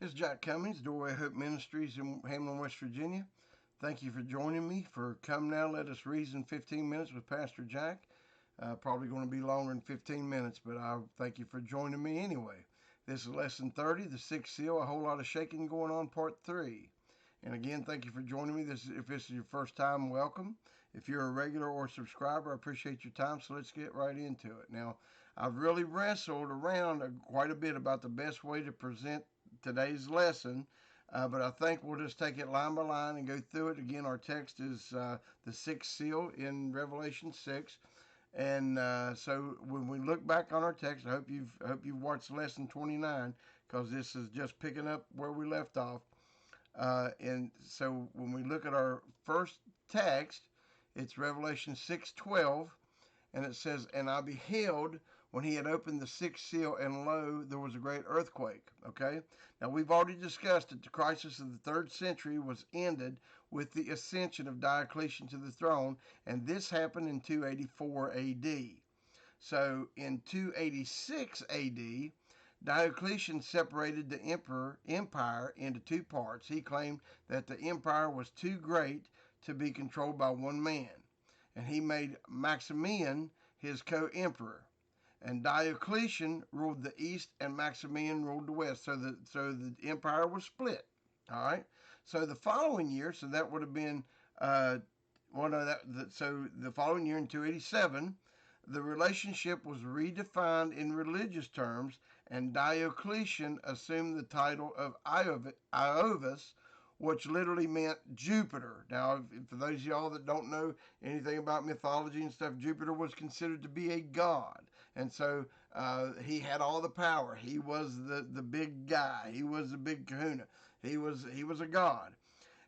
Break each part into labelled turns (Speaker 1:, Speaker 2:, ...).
Speaker 1: It's Jack Cummings, Doorway Hope Ministries in Hamlin, West Virginia. Thank you for joining me for Come Now, Let Us Reason 15 Minutes with Pastor Jack. Probably going to be longer than 15 minutes, but I thank you for joining me anyway. This is Lesson 30, the Sixth Seal, a whole lot of shaking going on, Part 3. And again, thank you for joining me. If this is your first time, welcome. If you're a regular or subscriber, I appreciate your time, so let's get right into it. Now, I've really wrestled around quite a bit about the best way to present today's lesson, but I think we'll just take it line by line and go through it. Again, our text is the sixth seal in Revelation 6. And so when we look back on our text, I hope you've watched lesson 29, because this is just picking up where we left off. And so when we look at our first text, it's Revelation 6:12, and it says, "And I beheld when he had opened the sixth seal, and lo, there was a great earthquake." Okay? Now, we've already discussed that the crisis of the 3rd century was ended with the ascension of Diocletian to the throne, and this happened in 284 AD. So, in 286 AD, Diocletian separated the empire into two parts. He claimed that the empire was too great to be controlled by one man, and he made Maximian his co-emperor. And Diocletian ruled the east, and Maximian ruled the west. So the empire was split. All right. So the following year, so that would have been so the following year in 287, the relationship was redefined in religious terms, and Diocletian assumed the title of Iovis, which literally meant Jupiter. Now, for those of y'all that don't know anything about mythology and stuff, Jupiter was considered to be a god. And so he had all the power. He was the big guy. He was the big kahuna. He was a god.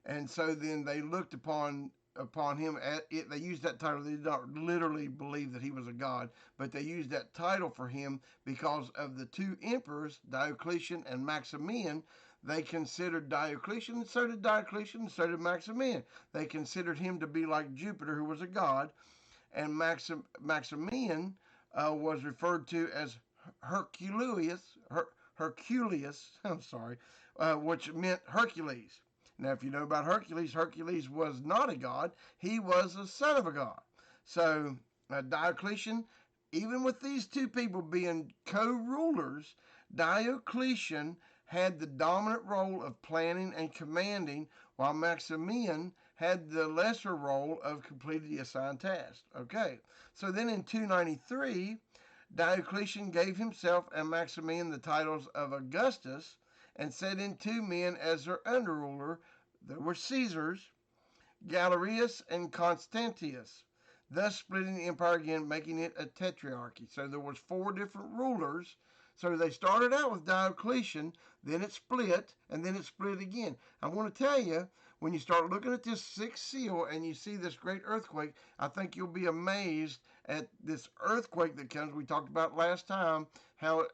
Speaker 1: And so then they looked upon him they used that title. They did not literally believe that he was a god, but they used that title for him because of the two emperors, Diocletian and Maximian. They considered Diocletian, and so did Diocletian, and so did Maximian. They considered him to be like Jupiter, who was a god, and Maximian was referred to as Herculeus, I'm sorry, which meant Hercules. Now, if you know about Hercules, Hercules was not a god. He was a son of a god. So Diocletian, even with these two people being co-rulers, Diocletian had the dominant role of planning and commanding, while Maximian had the lesser role of completing the assigned task. Okay, so then in 293, Diocletian gave himself and Maximian the titles of Augustus, and set in two men as their under-ruler. There were Caesars, Galerius and Constantius, thus splitting the empire again, making it a tetrarchy. So there was 4 different rulers. So they started out with Diocletian, then it split, and then it split again. I want to tell you, when you start looking at this 6th seal and you see this great earthquake, I think you'll be amazed at this earthquake that comes. We talked about last time how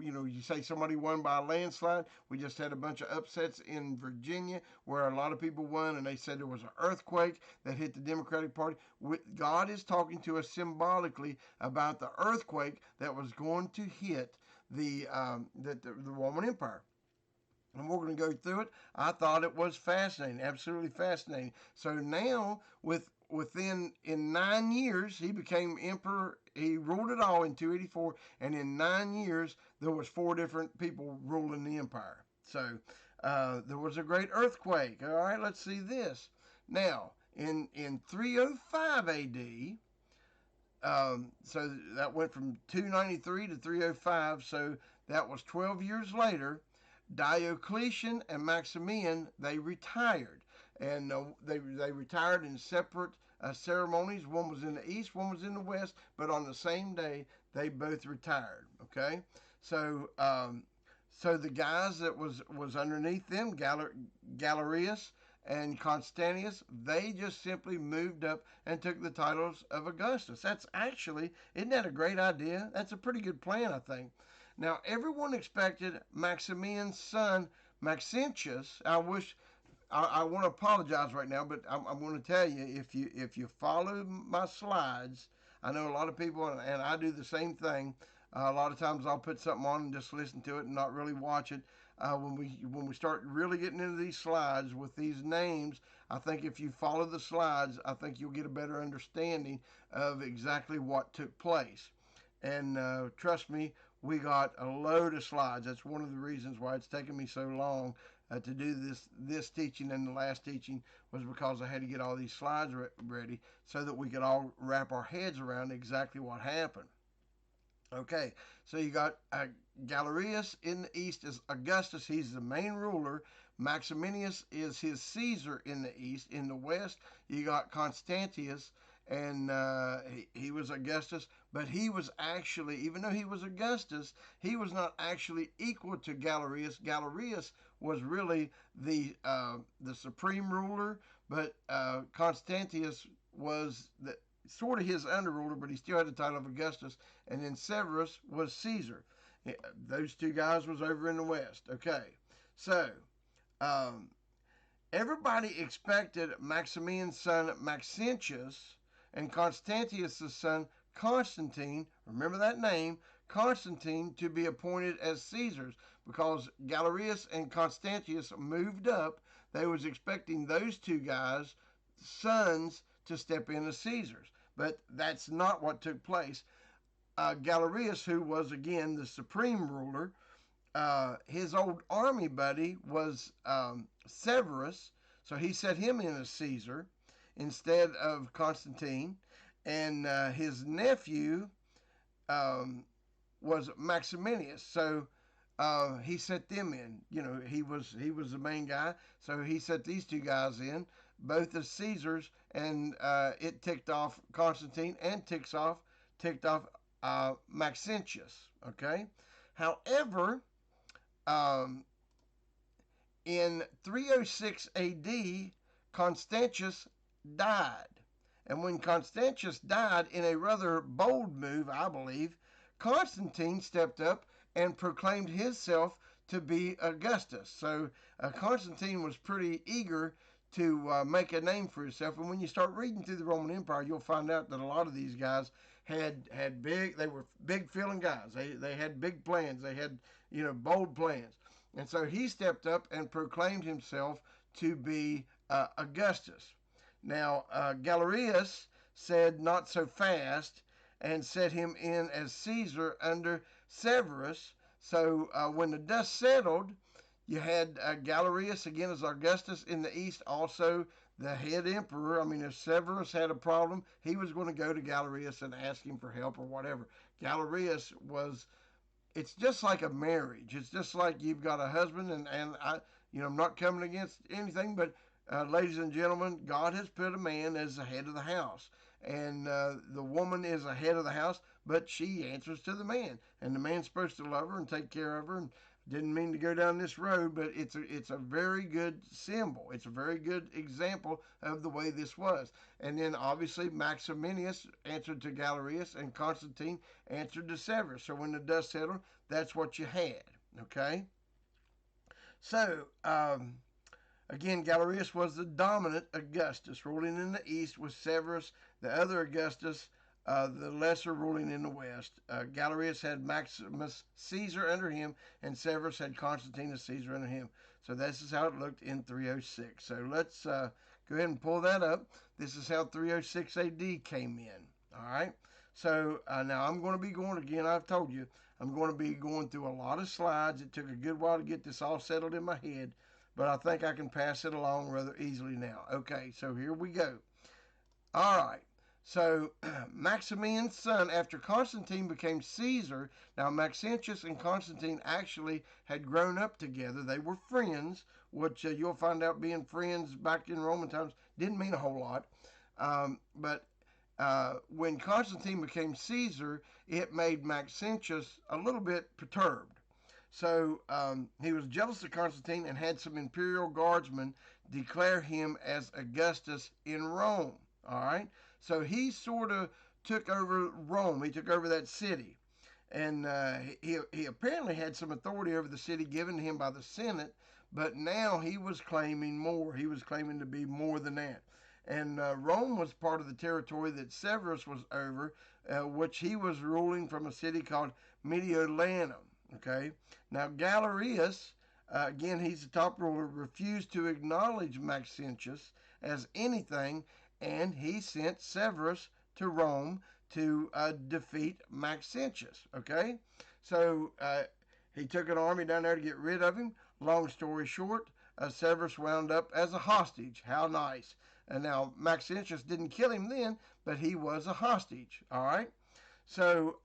Speaker 1: you say somebody won by a landslide. We just had a bunch of upsets in Virginia where a lot of people won, and they said there was an earthquake that hit the Democratic Party. God is talking to us symbolically about the earthquake that was going to hit the Roman Empire. And we're going to go through it. I thought it was fascinating, absolutely fascinating. So now, in 9 years, he became emperor. He ruled it all in 284, and in 9 years, there was 4 different people ruling the empire. So there was a great earthquake. All right, let's see this. Now, in 305 AD, so that went from 293 to 305, so that was 12 years later. Diocletian and Maximian, they retired, and they retired in separate ceremonies. One was in the east, one was in the west, but on the same day they both retired. Okay, so so the guys that was underneath them, Galerius and Constantius, they just simply moved up and took the titles of Augustus. Isn't that a great idea? That's a pretty good plan, I think. Now, everyone expected Maximian's son, Maxentius. I want to apologize right now, but I'm going to tell you, if you follow my slides, I know a lot of people, and I do the same thing. A lot of times I'll put something on and just listen to it and not really watch it. When we start really getting into these slides with these names, I think if you follow the slides, I think you'll get a better understanding of exactly what took place. And trust me, we got a load of slides. That's one of the reasons why it's taken me so long to do this teaching, and the last teaching was because I had to get all these slides ready so that we could all wrap our heads around exactly what happened. Okay, so you got Galerius in the east is Augustus. He's the main ruler. Maximinius is his Caesar in the east. In the west, you got Constantius, and he was Augustus, but he was actually, even though he was Augustus, he was not actually equal to Galerius. Galerius was really the supreme ruler, but Constantius was the sort of his under ruler, but he still had the title of Augustus. And then Severus was Caesar. Those two guys was over in the west. Okay, so um, everybody expected Maximian's son Maxentius and Constantius' son Constantine, remember that name, Constantine, to be appointed as Caesars, because Galerius and Constantius moved up. They was expecting those two guys, sons, to step in as Caesars. But that's not what took place. Galerius, who was again the supreme ruler, his old army buddy was Severus, so he set him in as Caesar instead of Constantine, and his nephew was Maximinius. So he set them in. You know, he was the main guy, so he set these two guys in, both as Caesars, and it ticked off Constantine and ticked off Maxentius. Okay, however, um, in 306 A.D., Constantius died. And when Constantius died, in a rather bold move, I believe, Constantine stepped up and proclaimed himself to be Augustus. So Constantine was pretty eager to make a name for himself. And when you start reading through the Roman Empire, you'll find out that a lot of these guys they were big feeling guys. They had big plans. They had, bold plans. And so he stepped up and proclaimed himself to be Augustus. Now, Galerius said not so fast and set him in as Caesar under Severus. So when the dust settled, you had Galerius again as Augustus in the east, also the head emperor. I mean, if Severus had a problem, he was going to go to Galerius and ask him for help or whatever. Galerius was, it's just like a marriage. It's just like you've got a husband, and I'm not coming against anything, but ladies and gentlemen, God has put a man as the head of the house. And the woman is the head of the house, but she answers to the man. And the man's supposed to love her and take care of her. And didn't mean to go down this road, but it's a very good symbol. It's a very good example of the way this was. And then obviously Maximinius answered to Galerius, and Constantine answered to Severus. So when the dust settled, that's what you had. Okay? So, again, Galerius was the dominant Augustus, ruling in the east, with Severus, the other Augustus, the lesser, ruling in the west. Galerius had Maximus Caesar under him, and Severus had Constantine as Caesar under him. So this is how it looked in 306. So let's go ahead and pull that up. This is how 306 AD came in. All right. So now I'm going to be going again. I've told you I'm going to be going through a lot of slides. It took a good while to get this all settled in my head, but I think I can pass it along rather easily now. Okay, so here we go. All right. So Maximian's son, after Constantine became Caesar, now Maxentius and Constantine actually had grown up together. They were friends, which you'll find out being friends back in Roman times didn't mean a whole lot. But when Constantine became Caesar, it made Maxentius a little bit perturbed. So he was jealous of Constantine and had some imperial guardsmen declare him as Augustus in Rome. All right. So he sort of took over Rome. He took over that city. And he apparently had some authority over the city given to him by the Senate, but now he was claiming more. He was claiming to be more than that. And Rome was part of the territory that Severus was over, which he was ruling from a city called Mediolanum. Okay. Now Galerius, again, he's the top ruler, refused to acknowledge Maxentius as anything, and he sent Severus to Rome to defeat Maxentius. Okay. So he took an army down there to get rid of him. Long story short, Severus wound up as a hostage. How nice. And now Maxentius didn't kill him then, but he was a hostage. All right. So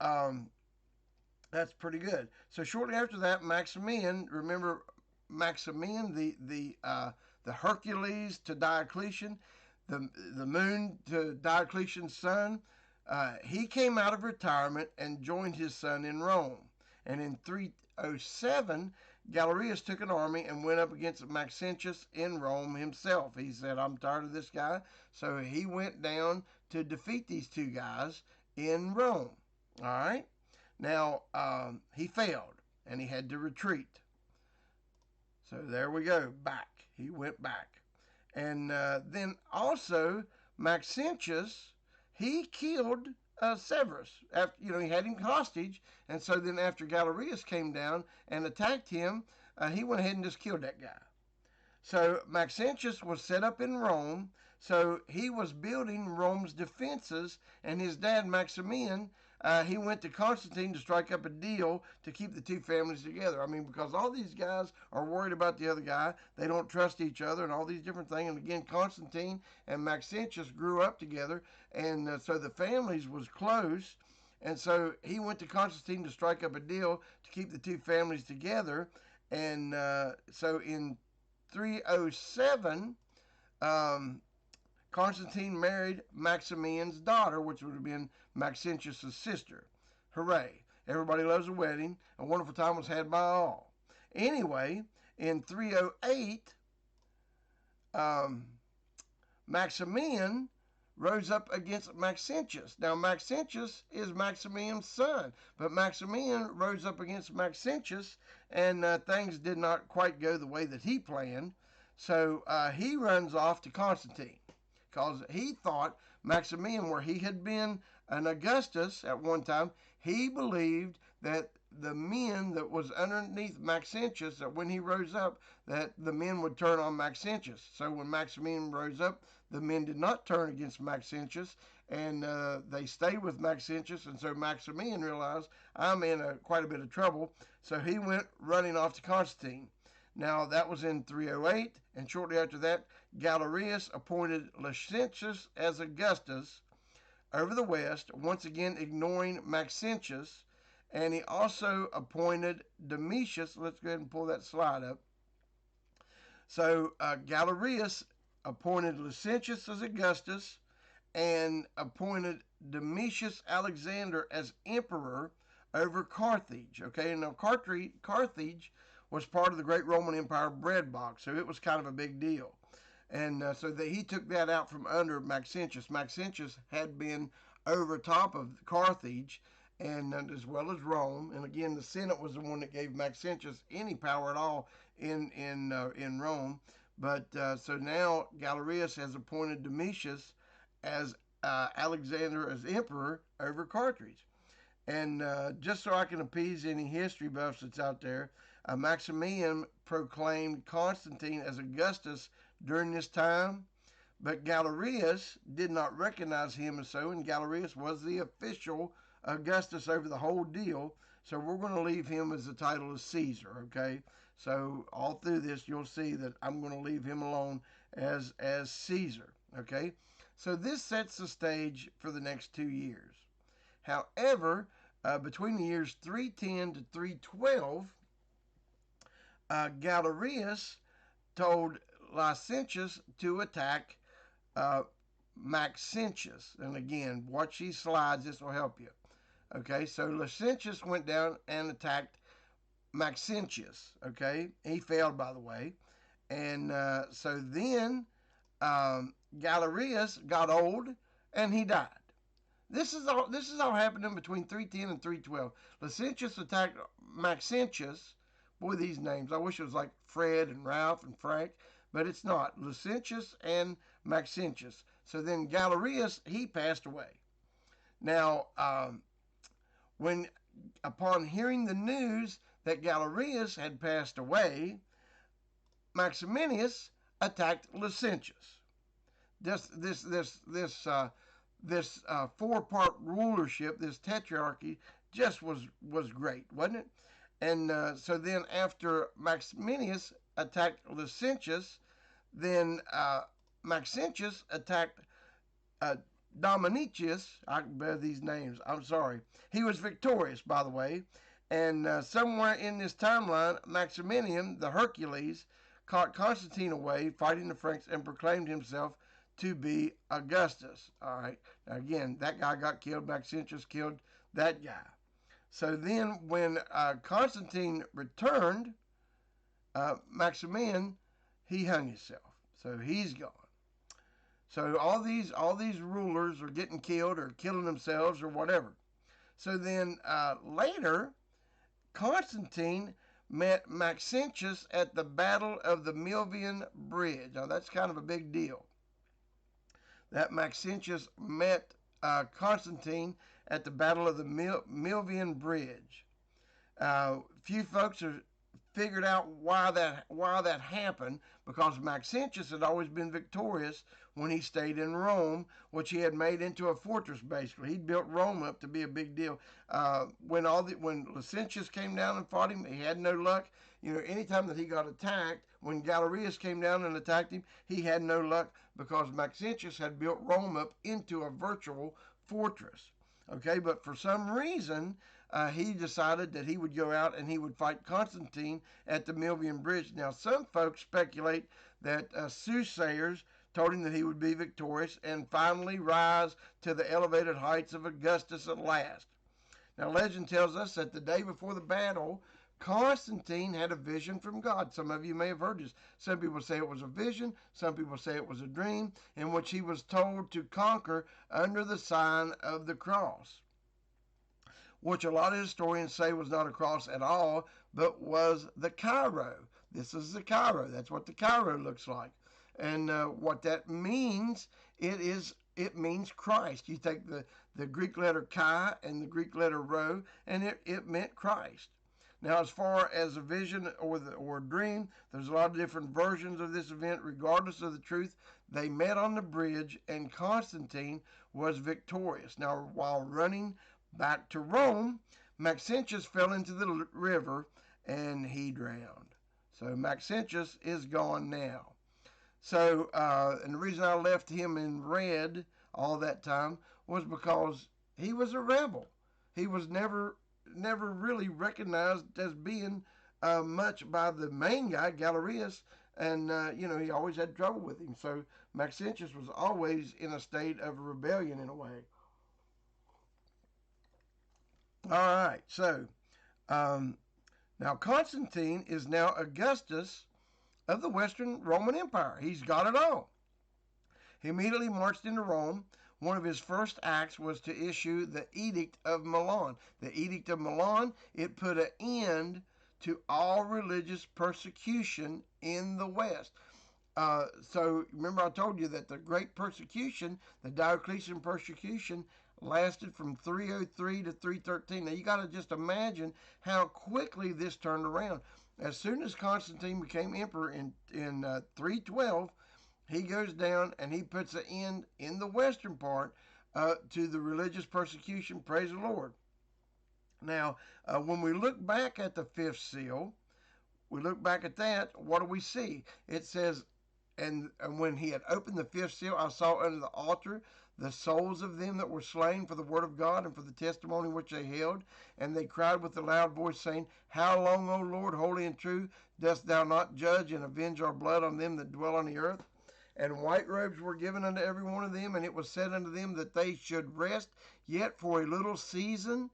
Speaker 1: that's pretty good. So shortly after that, Maximian, remember Maximian, the Hercules to Diocletian, the moon to Diocletian's son, he came out of retirement and joined his son in Rome. And in 307, Galerius took an army and went up against Maxentius in Rome himself. He said, I'm tired of this guy. So he went down to defeat these two guys in Rome. All right. Now, he failed and he had to retreat. So there we go, back. He went back. And then also, Maxentius, he killed Severus. After, he had him hostage. And so then after Galerius came down and attacked him, he went ahead and just killed that guy. So Maxentius was set up in Rome. So he was building Rome's defenses, and his dad, Maximian, he went to Constantine to strike up a deal to keep the two families together. I mean, because all these guys are worried about the other guy. They don't trust each other and all these different things. And again, Constantine and Maxentius grew up together, and so the families was close. And so he went to Constantine to strike up a deal to keep the two families together. And so in 307, Constantine married Maximian's daughter, which would have been Maxentius' sister. Hooray. Everybody loves a wedding. A wonderful time was had by all. Anyway, in 308, Maximian rose up against Maxentius. Now, Maxentius is Maximian's son, but Maximian rose up against Maxentius, and things did not quite go the way that he planned. So he runs off to Constantine, because he thought Maximian, where he had been an Augustus at one time, he believed that the men that was underneath Maxentius, that when he rose up, that the men would turn on Maxentius. So when Maximian rose up, the men did not turn against Maxentius, and they stayed with Maxentius. And so Maximian realized, I'm in quite a bit of trouble. So he went running off to Constantine. Now, that was in 308, and shortly after that, Galerius appointed Licentius as Augustus over the west, once again ignoring Maxentius, and he also appointed Domitius. Let's go ahead and pull that slide up. So Galerius appointed Licentius as Augustus and appointed Domitius Alexander as emperor over Carthage. Okay, now Carthage was part of the great Roman Empire breadbox, so it was kind of a big deal. And so he took that out from under Maxentius. Maxentius had been over top of Carthage, and as well as Rome. And again, the Senate was the one that gave Maxentius any power at all in Rome. But so now Galerius has appointed Domitius as Alexander as emperor over Carthage. And just so I can appease any history buffs that's out there, Maximian proclaimed Constantine as Augustus during this time, but Galerius did not recognize him as so, and Galerius was the official Augustus over the whole deal, so we're going to leave him as the title of Caesar, okay? So all through this, you'll see that I'm going to leave him alone as Caesar, okay? So this sets the stage for the next 2 years. However, between the years 310 to 312, Galerius told Licentius to attack Maxentius. And again, watch these slides, this will help you. Okay, so Licentius went down and attacked Maxentius. Okay, he failed, by the way. And so then Galerius got old and he died. This is all happening between 310 and 312. Licentius attacked Maxentius. Boy, these names. I wish it was like Fred and Ralph and Frank, but it's not. Licentius and Maxentius. So then Galerius, he passed away. Now, when upon hearing the news that Galerius had passed away, Maximinus attacked Licinius. This four-part rulership, this tetrarchy, just was great, wasn't it? And so then after Maximinus attacked Licinius, then Maxentius attacked uh, Domitius. I can bear these names. I'm sorry. He was victorious, by the way. And somewhere in this timeline, Maximinian, the Hercules, caught Constantine away fighting the Franks and proclaimed himself to be Augustus. All right. Now, again, that guy got killed. Maxentius killed that guy. So then, when Constantine returned, Maximian, he hung himself. So he's gone. So all these rulers are getting killed or killing themselves or whatever. So then later, Constantine met Maxentius at the Battle of the Milvian Bridge. Now that's kind of a big deal. That Maxentius met Constantine at the Battle of the Milvian Bridge. Few folks have figured out why that happened, because Maxentius had always been victorious when he stayed in Rome, which he had made into a fortress. Basically, he'd built Rome up to be a big deal. When Licinius came down and fought him, he had no luck. Anytime that he got attacked, when Galerius came down and attacked him, he had no luck because Maxentius had built Rome up into a virtual fortress. Okay, but for some reason, he decided that he would go out and he would fight Constantine at the Milvian Bridge. Now, some folks speculate that soothsayers told him that he would be victorious and finally rise to the elevated heights of Augustus at last. Now, legend tells us that the day before the battle, Constantine had a vision from God. Some of you may have heard this. Some people say it was a vision. Some people say it was a dream in which he was told to conquer under the sign of the cross, which a lot of historians say was not a cross at all, but was the Cairo. This is the Cairo. That's what the Cairo looks like. And what that means, it means Christ. You take the Greek letter chi and the Greek letter rho, and it meant Christ. Now, as far as a vision or a dream, there's a lot of different versions of this event. Regardless of the truth, they met on the bridge, and Constantine was victorious. Now, while running back to Rome, Maxentius fell into the river, and he drowned. So Maxentius is gone now. So, and the reason I left him in red all that time was because he was a rebel. He was never really recognized as being much by the main guy, Galerius, and he always had trouble with him. So Maxentius was always in a state of rebellion in a way. All right, so now Constantine is now Augustus of the Western Roman Empire. He's got it all. He immediately marched into Rome. One of his first acts was to issue the Edict of Milan. The Edict of Milan, it put an end to all religious persecution in the West. So remember I told you that the Great Persecution, the Diocletian persecution, lasted from 303 to 313. Now you got to just imagine how quickly this turned around. As soon as Constantine became emperor in 312, he goes down and he puts an end in the western part to the religious persecution. Praise the Lord. Now, when we look back at the fifth seal, we look back at that, what do we see? It says, and when he had opened the fifth seal, I saw under the altar the souls of them that were slain for the word of God and for the testimony which they held. And they cried with a loud voice, saying, How long, O Lord, holy and true, dost thou not judge and avenge our blood on them that dwell on the earth? And white robes were given unto every one of them, and it was said unto them that they should rest yet for a little season,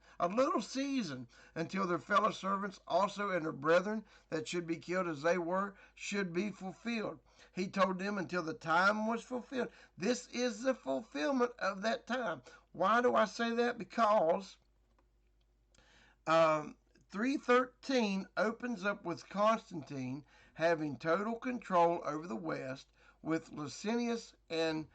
Speaker 1: until their fellow servants also and their brethren that should be killed as they were, should be fulfilled. He told them until the time was fulfilled. This is the fulfillment of that time. Why do I say that? Because 313 opens up with Constantine having total control over the West, with Licinius and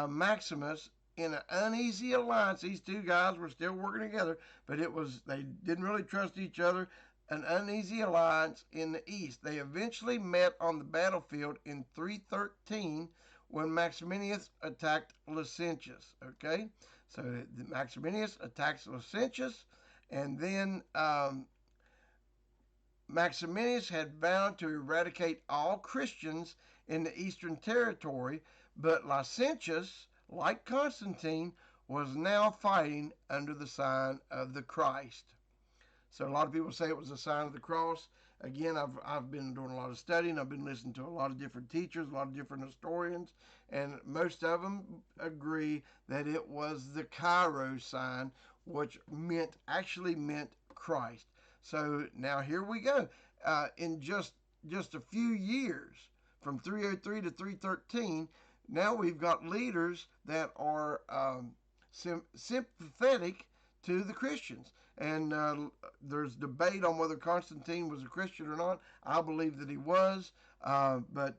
Speaker 1: Maximus in an uneasy alliance. These two guys were still working together, but they didn't really trust each other. An uneasy alliance in the east. They eventually met on the battlefield in 313 when Maximinius attacked Licinius. Okay, so Maximinius attacks Licinius, and then Maximinius had vowed to eradicate all Christians in the eastern territory, but Licinius, like Constantine, was now fighting under the sign of the Christ. So a lot of people say it was a sign of the cross. Again, I've been doing a lot of studying. I've been listening to a lot of different teachers, a lot of different historians, and most of them agree that it was the Cairo sign, which actually meant Christ. So now here we go. In just a few years, from 303 to 313, now we've got leaders that are sympathetic to the Christians. And there's debate on whether Constantine was a Christian or not. I believe that he was, but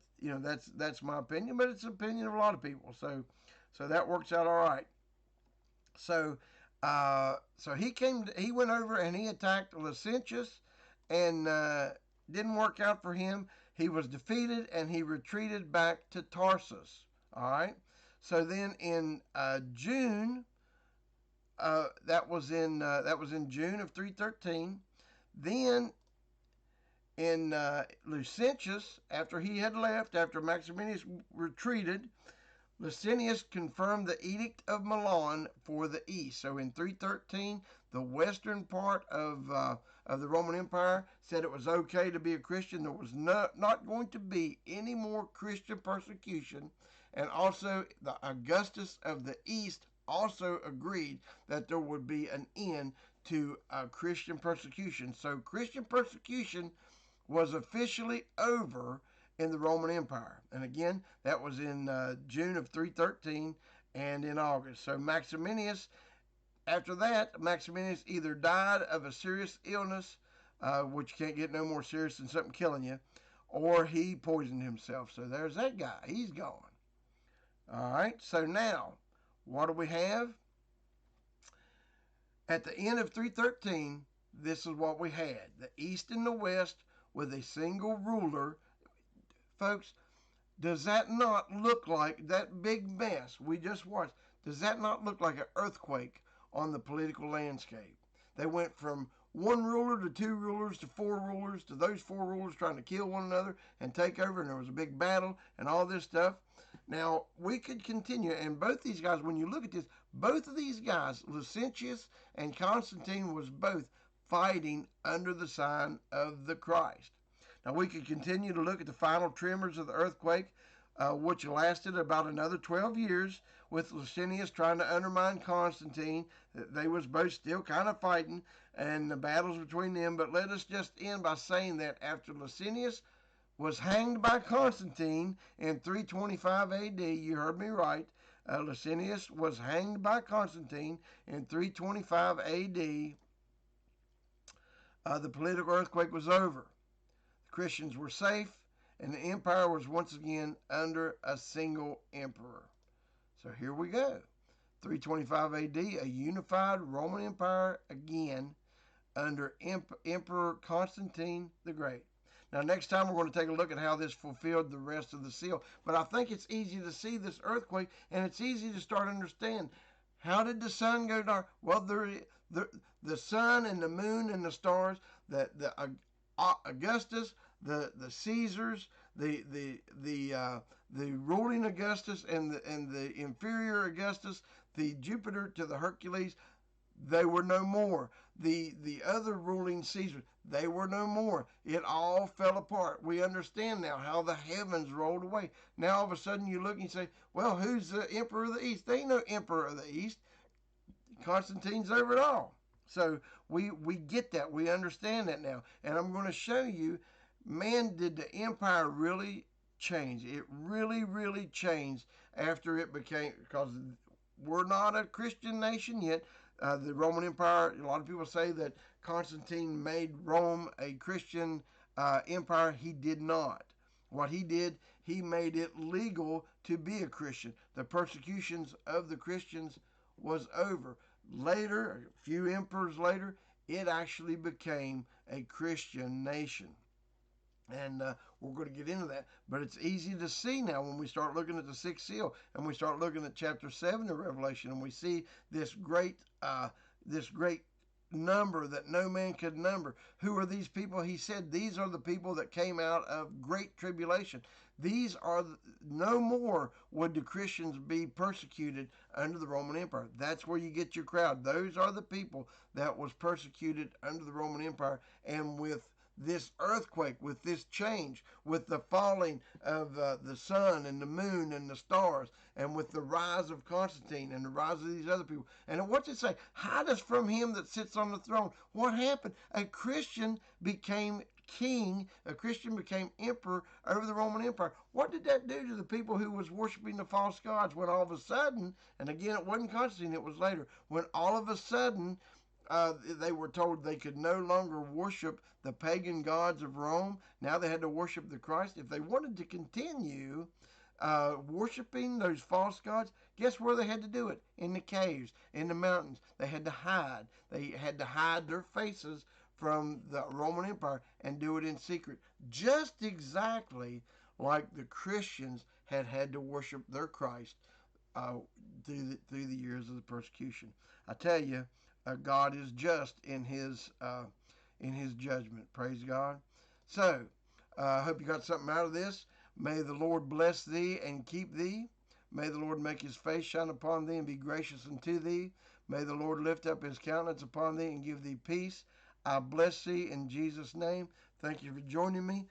Speaker 1: that's my opinion. But it's the opinion of a lot of people. So that works out all right. So he went over and he attacked Licinius, and didn't work out for him. He was defeated and he retreated back to Tarsus. All right. So then in June. That was in June of 313. Then in Licinius, after he had left, after Maximinius retreated, Licinius confirmed the Edict of Milan for the East. So in 313, the western part of the Roman Empire said it was okay to be a Christian. There was not going to be any more Christian persecution. And also, the Augustus of the East also agreed that there would be an end to Christian persecution. So Christian persecution was officially over in the Roman Empire. And again, that was in June of 313 and in August. So after that, Maximinius either died of a serious illness, which can't get no more serious than something killing you, or he poisoned himself. So there's that guy. He's gone. All right, so now, what do we have? At the end of 313, this is what we had. The East and the West with a single ruler. Folks, does that not look like that big mess we just watched? Does that not look like an earthquake on the political landscape? They went from one ruler to two rulers to four rulers to those four rulers trying to kill one another and take over, and there was a big battle and all this stuff. Now, we could continue, and both these guys, when you look at this, both of these guys, Licinius and Constantine, was both fighting under the sign of the Christ. Now, we could continue to look at the final tremors of the earthquake, which lasted about another 12 years, with Licinius trying to undermine Constantine. They was both still kind of fighting, and the battles between them. But let us just end by saying that after Licinius was hanged by Constantine in 325 AD, you heard me right, Licinius was hanged by Constantine in 325 AD, the political earthquake was over. The Christians were safe, and the empire was once again under a single emperor. So here we go. 325 AD, a unified Roman Empire again under Emperor Constantine the Great. Now, next time we're going to take a look at how this fulfilled the rest of the seal. But I think it's easy to see this earthquake, and it's easy to start understand. How did the sun go dark? Well, the sun and the moon and the stars, the Augustus, the Caesars, the ruling Augustus and the inferior Augustus, the Jupiter to the Hercules, they were no more. The other ruling Caesars, they were no more. It all fell apart. We understand now how the heavens rolled away. Now all of a sudden you look and you say, well, who's the emperor of the East? There ain't no emperor of the East. Constantine's over it all. So we get that. We understand that now. And I'm going to show you, man, did the empire really change. It really, really changed after it became, because we're not a Christian nation yet. The Roman Empire, a lot of people say that Constantine made Rome a Christian empire. He did not. What he did, he made it legal to be a Christian. The persecutions of the Christians was over. Later, a few emperors later, it actually became a Christian nation. And we're going to get into that. But it's easy to see now when we start looking at the sixth seal and we start looking at chapter 7 of Revelation, and we see this great number that no man could number. Who are these people? He said these are the people that came out of great tribulation. These are no more would the Christians be persecuted under the Roman Empire. That's where you get your crowd. Those are the people that was persecuted under the Roman Empire. And with this earthquake, with this change, with the falling of the sun and the moon and the stars, and with the rise of Constantine and the rise of these other people. And what's it say? Hide us from him that sits on the throne. What happened? A Christian became king, a Christian became emperor over the Roman Empire. What did that do to the people who was worshiping the false gods when all of a sudden, and again, it wasn't Constantine, it was later, when all of a sudden they were told they could no longer worship the pagan gods of Rome. Now they had to worship the Christ. If they wanted to continue worshiping those false gods, guess where they had to do it? In the caves, in the mountains. They had to hide. They had to hide their faces from the Roman Empire and do it in secret. Just exactly like the Christians had to worship their Christ through the years of the persecution. I tell you, God is just in His judgment. Praise God. So I hope you got something out of this. May the Lord bless thee and keep thee. May the Lord make His face shine upon thee and be gracious unto thee. May the Lord lift up His countenance upon thee and give thee peace. I bless thee in Jesus' name. Thank you for joining me.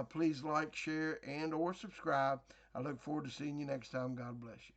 Speaker 1: Please like, share, and or subscribe. I look forward to seeing you next time. God bless you.